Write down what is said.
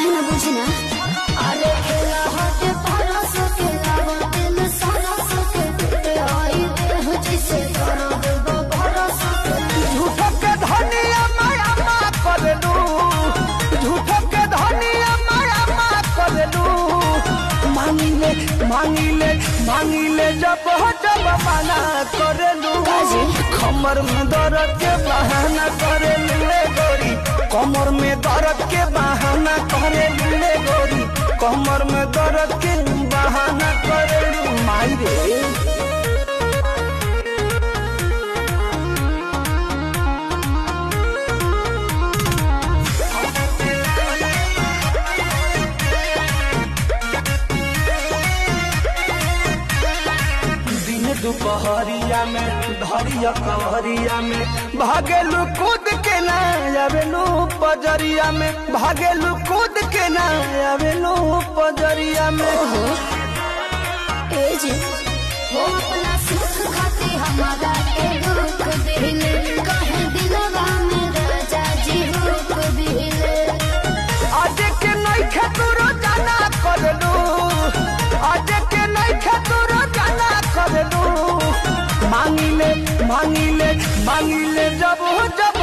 काहे ना बुझी ना। अरे खेला हट परस के लावते में सरस के आई देह जिसे दर्द बरस के। झूठ के धनिया माया मा करलू, झूठ के धनिया माया मा करलू। मांगिले मांगिले मांगिले जब जब मना करलू। कमर में दर्द के बहाना करलू गोरी, कमर में दर्द के बहाना करलू गोरी, कमर में दर्द के बहाना करलू। माई रे दुपहरिया में धरिया कवरिया में भागेलू कूद के ना आवेलू पजरिया में, भागेलू कूद के ना आवेलू पजरिया में। ए जी वो अपना सुख खाती हमारा के दुख दिले, कहे दिलवा में राजा जी हुक दिले। आज के नहीं खेतुरो जाना करलू, आज के नहीं खेतुरो जाना करलू। मांगिले मांगिले मांगिले जब जब